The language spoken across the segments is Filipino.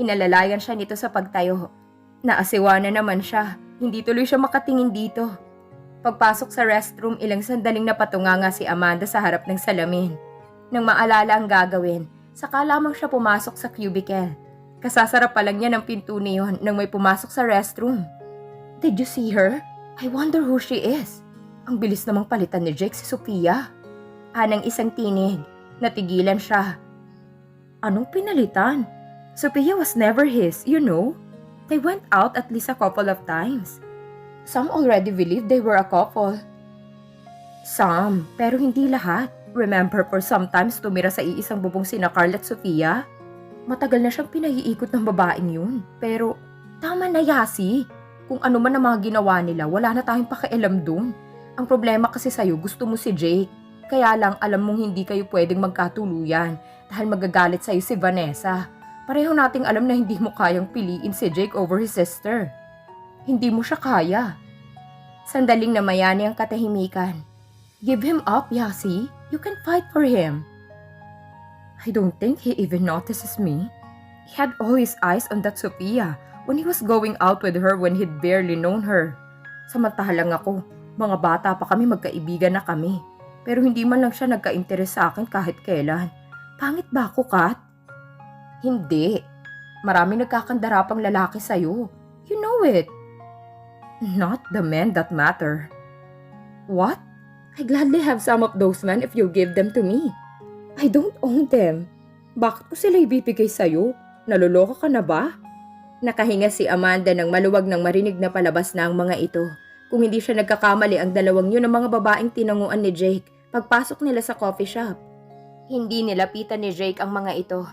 Inalalayan siya nito sa pagtayo. Naasiwa na naman siya. Hindi tuloy siya makatingin dito. Pagpasok sa restroom, ilang sandaling napatunganga si Amanda sa harap ng salamin. Nang maalala ang gagawin, saka lamang siya pumasok sa cubicle. Kasasara pa lang niya ng pinto niyon nang may pumasok sa restroom. Did you see her? I wonder who she is. Ang bilis namang palitan ni Jake si Sophia. Anang isang tinig. Natigilan siya. Anong pinalitan? Sophia was never his, you know. They went out at least a couple of times. Some already believed they were a couple. Some, pero hindi lahat. Remember for sometimes tumira sa iisang bubong sina Carl at Sophia? Matagal na siyang pinaiikot ng babaeng yun. Pero, tama na Yasi. Kung ano man ang mga ginawa nila, wala na tayong pakialam dun. Ang problema kasi sa'yo, gusto mo si Jake. Kaya lang alam mong hindi kayo pwedeng magkatuluyan dahil magagalit sa'yo si Vanessa. Pareho nating alam na hindi mo kayang piliin si Jake over his sister. Hindi mo siya kaya. Sandaling namayani ang katahimikan. Give him up, Yasi. You can fight for him. I don't think he even notices me. He had all his eyes on that Sophia when he was going out with her when he'd barely known her. Samantalang ako, mga bata pa kami, magkaibigan na kami. Pero hindi man lang siya nagka-interes sa akin kahit kailan. Pangit ba ako, Kat? Hindi. Maraming nagkakandarapang lalaki sa'yo. You know it. Not the men that matter. What? I gladly have some of those men if you give them to me. I don't own them. Bakit ko sila ibibigay sa'yo? Naloloka ka na ba? Nakahinga si Amanda nang maluwag nang marinig na palabas na ang mga ito. Kung hindi siya nagkakamali ang dalawang yun ng mga babaeng tinanguan ni Jake pagpasok nila sa coffee shop. Hindi nilapitan ni Jake ang mga ito.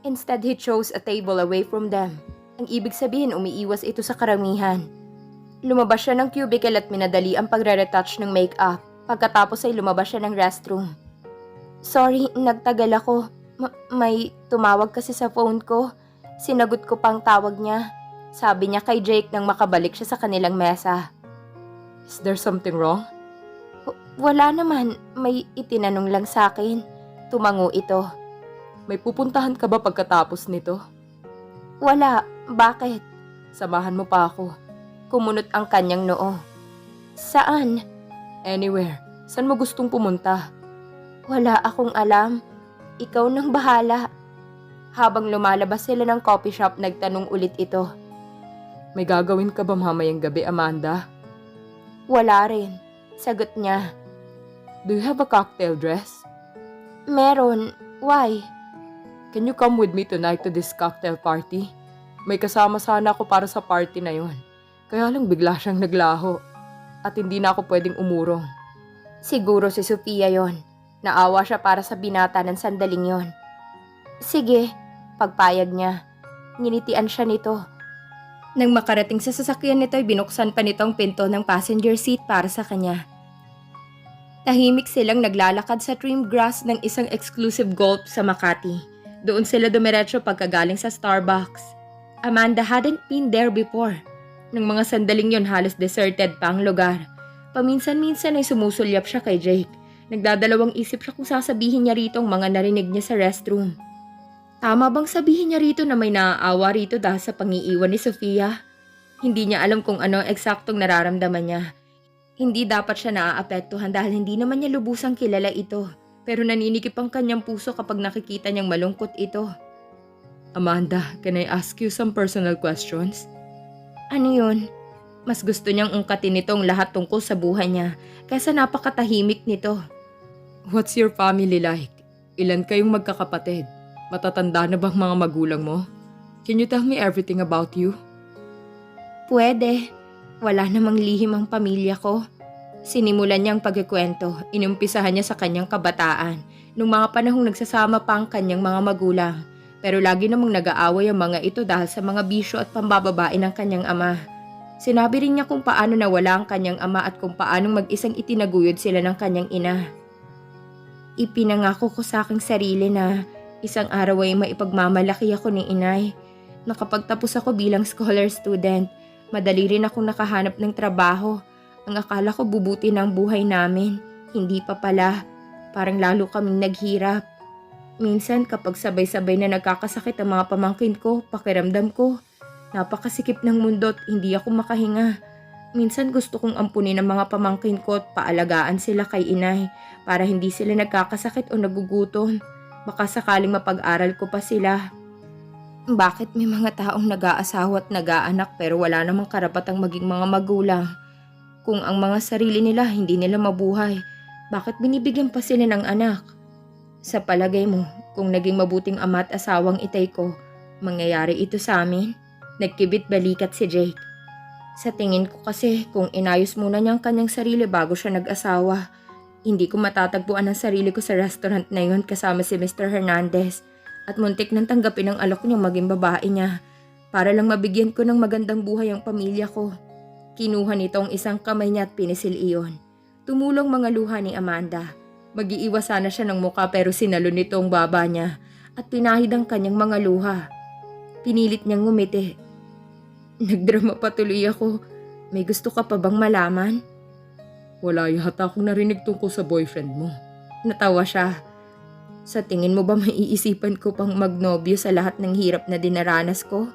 Instead, he chose a table away from them. Ang ibig sabihin, umiiwas ito sa karamihan. Lumabas siya ng cubicle at minadali ang pagre-retouch ng makeup. Pagkatapos ay lumabas siya ng restroom. Sorry, nagtagal ako. May tumawag kasi sa phone ko. Sinagot ko pang tawag niya. Sabi niya kay Jake nang makabalik siya sa kanilang mesa. Is there something wrong? Wala naman. May itinanong lang sa akin. Tumango ito. May pupuntahan ka ba pagkatapos nito? Wala. Bakit? Samahan mo pa ako. Kumunot ang kanyang noo. Saan? Anywhere. Saan mo gustong pumunta? Wala akong alam. Ikaw nang bahala. Habang lumalabas sila ng coffee shop, nagtanong ulit ito. May gagawin ka ba mamayang gabi, Amanda? Wala rin. Sagot niya. Do you have a cocktail dress? Meron. Why? Can you come with me tonight to this cocktail party? May kasama sana ako para sa party na yon. Kaya lang bigla siyang naglaho. At hindi na ako pwedeng umurong. Siguro si Sophia yon. Naawa siya para sa binata ng sandaling yon. Sige, pagpayag niya. Nginitian siya nito. Nang makarating sa sasakyan nito ay binuksan pa nito ang pinto ng passenger seat para sa kanya. Tahimik silang naglalakad sa trimmed grass ng isang exclusive golf sa Makati. Doon sila dumiretso pagkagaling sa Starbucks. Amanda hadn't been there before. Nang mga sandaling yon halos deserted pa ang lugar. Paminsan-minsan ay sumusulyap siya kay Jake. Nagdadalawang isip siya kung sasabihin niya rito ang mga narinig niya sa restroom. Tama bang sabihin niya rito na may naaawa rito dahil sa pangiiwan ni Sophia? Hindi niya alam kung ano ang eksaktong nararamdaman niya. Hindi dapat siya naaapektuhan dahil hindi naman niya lubusang kilala ito. Pero naninikip ang kanyang puso kapag nakikita niyang malungkot ito. Amanda, can I ask you some personal questions? Ano yun? Mas gusto niyang ungkatin nito ang lahat tungkol sa buhay niya kaysa napakatahimik nito. What's your family like? Ilan kayong magkakapatid? Matatanda na bang mga magulang mo? Can you tell me everything about you? Pwede. Wala namang lihim ang pamilya ko. Sinimulan niya ang pagkikwento. Inumpisahan niya sa kanyang kabataan nung mga panahong nagsasama pa ang kanyang mga magulang. Pero lagi namang nag-aaway ang mga ito dahil sa mga bisyo at pambababae ng kanyang ama. Sinabi rin niya kung paano nawala ang kanyang ama at kung paanong mag-isang itinaguyod sila ng kanyang ina. Ipinangako ko sa aking sarili na isang araw ay maipagmamalaki ako ni inay. Nakapagtapos ako bilang scholar student, madali rin akong nakahanap ng trabaho. Ang akala ko bubuti ng buhay namin. Hindi pa pala. Parang lalo kaming naghirap. Minsan kapag sabay-sabay na nagkakasakit ang mga pamangkin ko, pakiramdam ko, napakasikip ng mundo at hindi ako makahinga. Minsan gusto kong ampunin ang mga pamangkin ko at paalagaan sila kay inay para hindi sila nagkakasakit o nagugutom. Baka sakaling mapag-aral ko pa sila. Bakit may mga taong nag-aasawa at nag-aanak pero wala namang karapatang maging mga magulang? Kung ang mga sarili nila hindi nila mabuhay, bakit binibigyan pa sila ng anak? Sa palagay mo, kung naging mabuting ama at asawang itay ko, mangyayari ito sa amin? Nagkibit balikat si Jake. Sa tingin ko kasi kung inayos muna niya ang kanyang sarili bago siya nag-asawa, hindi ko matatagpuan ang sarili ko sa restaurant na yun kasama si Mr. Hernandez at muntik nang tanggapin ang alok niyang maging babae niya para lang mabigyan ko ng magandang buhay ang pamilya ko. Kinuha nito ang isang kamay niya at pinisil iyon. Tumulong mga luha ni Amanda. Mag-iiwas sana siya ng muka pero sinalo nito ang baba niya at pinahid ang kanyang mga luha. Pinilit niyang ngumiti. Nagdrama pa tuloy ako. May gusto ka pa bang malaman? Wala yata akong narinig tungkol sa boyfriend mo. Natawa siya. Sa tingin mo ba maiisipan ko pang magnobyo sa lahat ng hirap na dinaranas ko?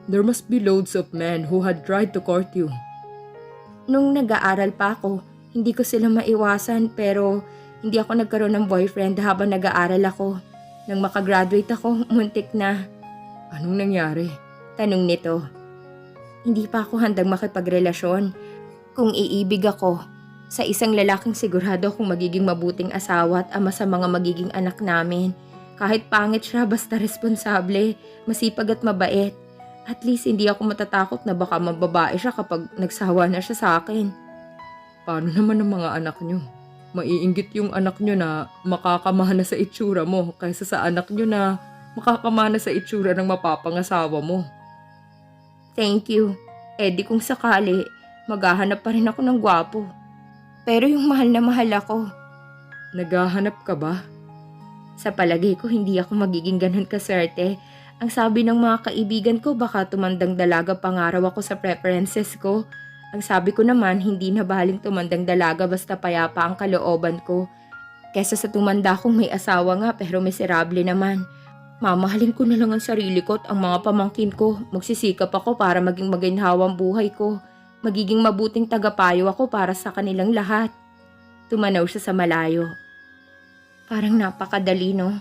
There must be loads of men who had tried to court you. Nung nag-aaral pa ako, hindi ko sila maiwasan pero hindi ako nagkaroon ng boyfriend habang nag-aaral ako. Nang makagraduate ako, muntik na. Anong nangyari? Tanong nito. Hindi pa ako handang makipagrelasyon. Kung iibig ako, sa isang lalaking sigurado akong magiging mabuting asawa at ama sa mga magiging anak namin. Kahit pangit siya, basta responsable, masipag at mabait. At least hindi ako matatakot na baka mababae siya kapag nagsawa na siya sa akin. Paano naman ang mga anak niyo? Maiinggit yung anak niyo na makakamana sa itsura mo kaysa sa anak niyo na makakamana sa itsura ng mapapangasawa mo. Thank you. Di kung sakali, maghahanap pa rin ako ng gwapo. Pero yung mahal na mahal ako. Naghahanap ka ba? Sa palagay ko hindi ako magiging ganun kaswerte. Ang sabi ng mga kaibigan ko baka tumandang dalaga pangaraw ako sa preferences ko. Ang sabi ko naman hindi na baling tumandang dalaga basta payapa ang kalooban ko. Kesa sa tumanda kong may asawa nga pero miserable naman. Mamahalin ko na lang ang sarili ko at ang mga pamangkin ko. Magsisikap ako para maging maginhawang buhay ko. Magiging mabuting tagapayo ako para sa kanilang lahat. Tumanaw siya sa malayo. Parang napakadali, no?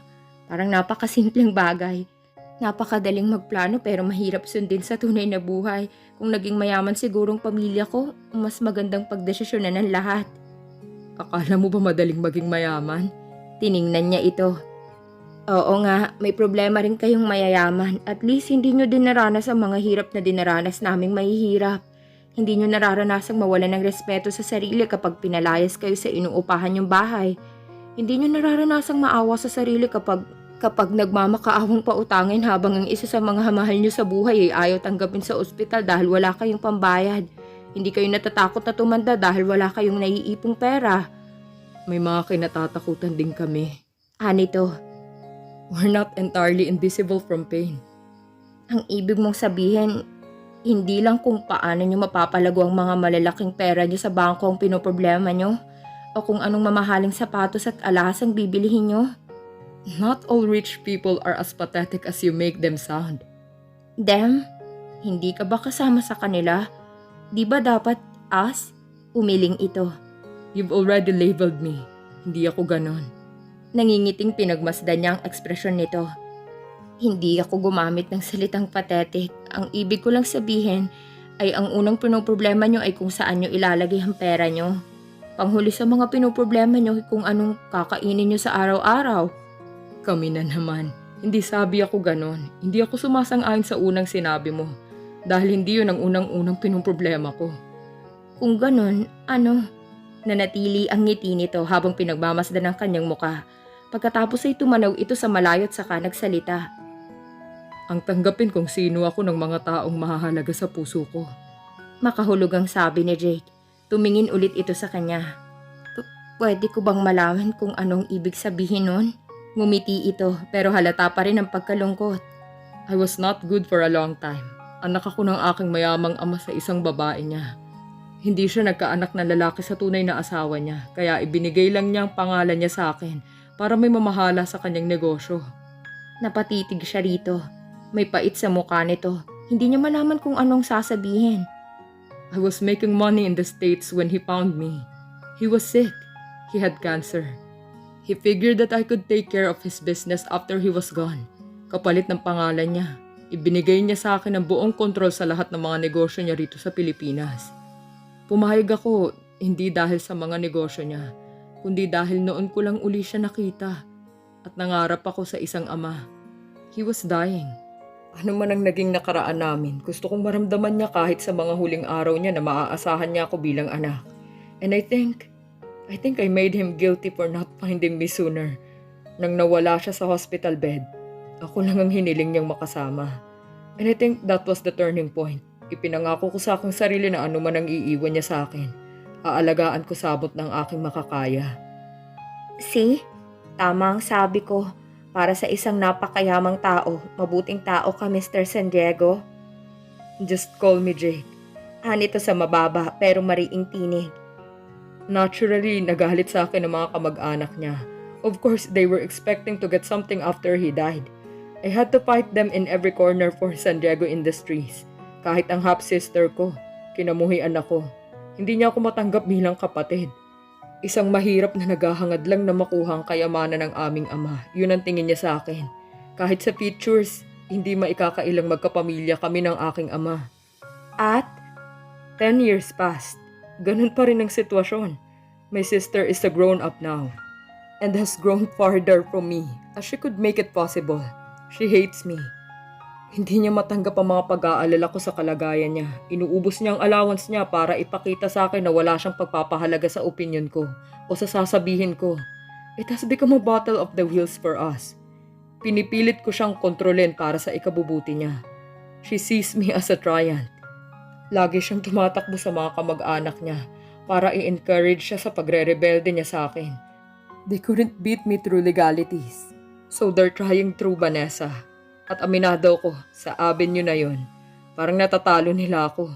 Parang napakasimpleng bagay. Napakadaling magplano pero mahirap sundin sa tunay na buhay. Kung naging mayaman sigurong pamilya ko, mas magandang pagdesisyonan ng lahat. Akala mo ba madaling maging mayaman? Tiningnan niya ito. Oo nga, may problema rin kayong mayayaman. At least hindi nyo din naranas ang mga hirap na dinaranas naming mahihirap. Hindi nyo nararanasang mawalan ng respeto sa sarili kapag pinalayas kayo sa inuupahan yung bahay. Hindi nyo nararanasang maawa sa sarili kapag nagmamakaawang pautangin habang ang isa sa mga mahal nyo sa buhay ay ayaw tanggapin sa ospital dahil wala kayong pambayad. Hindi kayo natatakot na tumanda dahil wala kayong naiipong pera. May mga kinatatakutan din kami. Nito, we're not entirely invisible from pain. Ang ibig mong sabihin, hindi lang kung paano nyo mapapalago ang mga malalaking pera nyo sa bangko ang pinoproblema nyo o kung anong mamahaling sapatos at alahas ang bibilihin nyo. Not all rich people are as pathetic as you make them sound. Them? Hindi ka ba kasama sa kanila? Di ba dapat us? Umiling ito. You've already labeled me. Hindi ako ganon. Nangingiting pinagmasdan niya ang ekspresyon nito. Hindi ako gumamit ng salitang pathetic. Ang ibig ko lang sabihin ay ang unang pinoproblema nyo ay kung saan nyo ilalagay ang pera nyo. Panghuli sa mga pinoproblema nyo ay kung anong kakainin nyo sa araw-araw. Kami na naman. Hindi sabi ako ganon. Hindi ako sumasang-ayon sa unang sinabi mo. Dahil hindi yun ang unang-unang pinoproblema ko. Kung ganon, ano? Nanatili ang ngiti nito habang pinagmamasdan ang kanyang muka. Pagkatapos ay tumanaw ito sa malayo at saka nagsalita. Ang tanggapin kung sino ako ng mga taong mahahalaga sa puso ko. Makahulog ang sabi ni Jake. Tumingin ulit ito sa kanya. Pwede ko bang malaman kung anong ibig sabihin nun? Ngumiti ito pero halata pa rin ang pagkalungkot. I was not good for a long time. Anak ako ng aking mayamang ama sa isang babae niya. Hindi siya nagkaanak na lalaki sa tunay na asawa niya kaya ibinigay lang niya ang pangalan niya sa akin para may mamahala sa kanyang negosyo. Napatitig siya rito. May pait sa mukha nito. Hindi niya malaman kung anong sasabihin. I was making money in the States when he found me. He was sick. He had cancer. He figured that I could take care of his business after he was gone. Kapalit ng pangalan niya, ibinigay niya sa akin ang buong kontrol sa lahat ng mga negosyo niya rito sa Pilipinas. Pumayag ako, hindi dahil sa mga negosyo niya, kundi dahil noon ko lang uli siya nakita at nangarap ako sa isang ama. He was dying. Ano man ang naging nakaraan namin, gusto kong maramdaman niya kahit sa mga huling araw niya na maaasahan niya ako bilang anak. And I think I made him guilty for not finding me sooner. Nang nawala siya sa hospital bed, ako lang ang hiniling niyang makasama. And I think that was the turning point. Ipinangako ko sa aking sarili na ano man ang iiwan niya sa akin, aalagaan ko sabot ng aking makakaya. See? Tama ang sabi ko. Para sa isang napakayamang tao, mabuting tao ka, Mr. San Diego. Just call me Jake. Nito sa mababa pero mariing tinig. Naturally, nagalit sa akin ang mga kamag-anak niya. Of course, they were expecting to get something after he died. I had to fight them in every corner for San Diego Industries. Kahit ang half-sister ko, kinamuhian ako. Hindi niya ako matanggap bilang kapatid. Isang mahirap na naghahangad lang na makuha ang kayamanan ng aming ama. Yun ang tingin niya sa akin. Kahit sa pictures, hindi maikakailang magkapamilya kami ng aking ama. At 10 years passed. Ganun pa rin ang sitwasyon. My sister is a grown-up now and has grown farther from me as she could make it possible. She hates me. Hindi niya matanggap ang mga pag-aalala ko sa kalagayan niya. Inuubos niya ang allowance niya para ipakita sa akin na wala siyang pagpapahalaga sa opinion ko o sa sasabihin ko. It has become a battle of the wheels for us. Pinipilit ko siyang kontrolin para sa ikabubuti niya. She sees me as a tyrant. Lagi siyang tumatakbo sa mga kamag-anak niya para i-encourage siya sa pagre-rebelde niya sa akin. They couldn't beat me through legalities. So they're trying through Vanessa. At aminado ko sa avenue na yon, parang natatalo nila ako.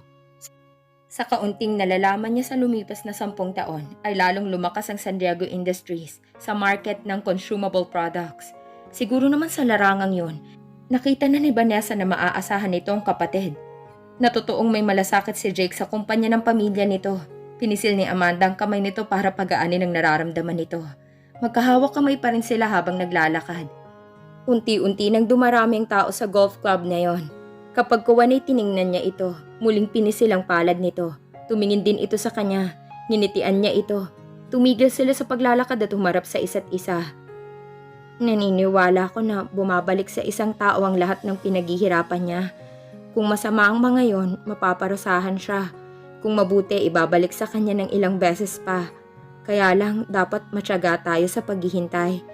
Sa kaunting nalalaman niya sa lumipas na 10 taon, ay lalong lumakas ang San Diego Industries sa market ng consumable products. Siguro naman sa larangang yon, nakita na ni Vanessa na maaasahan nitong kapatid. Natutuong may malasakit si Jake sa kumpanya ng pamilya nito. Pinisil ni Amanda ang kamay nito para pagaanin ang nararamdaman nito. Magkahawak kamay pa rin sila habang naglalakad. Unti-unti nang dumarami ang tao sa golf club na yon. Kapag kuwanay tiningnan niya ito, muling pinisil ang palad nito. Tumingin din ito sa kanya. Ninitian niya ito. Tumigil sila sa paglalakad at humarap sa isa't isa. Naniniwala ko na bumabalik sa isang tao ang lahat ng pinaghihirapan niya. Kung masama ang mga yon, mapaparusahan siya. Kung mabuti, ibabalik sa kanya ng ilang beses pa. Kaya lang, dapat matyaga tayo sa paghihintay.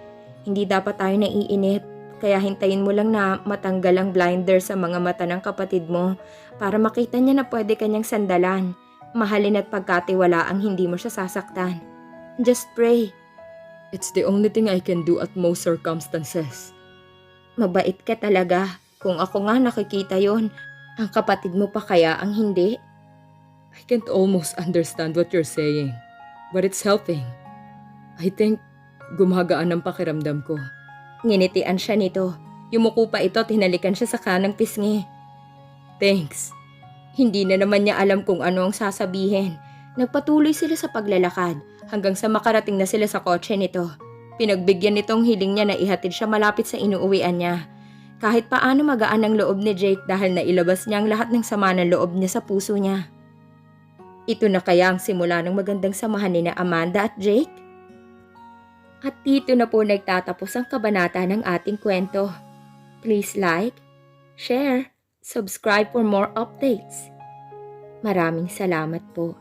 Hindi dapat tayo naiinip. Kaya hintayin mo lang na matanggal ang blinder sa mga mata ng kapatid mo para makita niya na pwede kanyang sandalan, mahalin at pagkatiwala ang hindi mo siya sasaktan. Just pray. It's the only thing I can do at most circumstances. Mabait ka talaga. Kung ako nga nakikita yon, ang kapatid mo pa kaya ang hindi? I can't almost understand what you're saying, but it's helping. I think gumagaan ang pakiramdam ko. Nginitian siya nito. Yumuko pa ito at hinalikan siya sa kanang pisngi. Thanks. Hindi na naman niya alam kung ano ang sasabihin. Nagpatuloy sila sa paglalakad hanggang sa makarating na sila sa kotse nito. Pinagbigyan nitong hiling niya na ihatid siya malapit sa inuuwian niya. Kahit paano magaan ang loob ni Jake dahil nailabas niya ang lahat ng sama ng loob niya sa puso niya. Ito na kaya ang simula ng magandang samahan ni na Amanda at Jake? At dito na po nagtatapos ang kabanata ng ating kwento. Please like, share, subscribe for more updates. Maraming salamat po.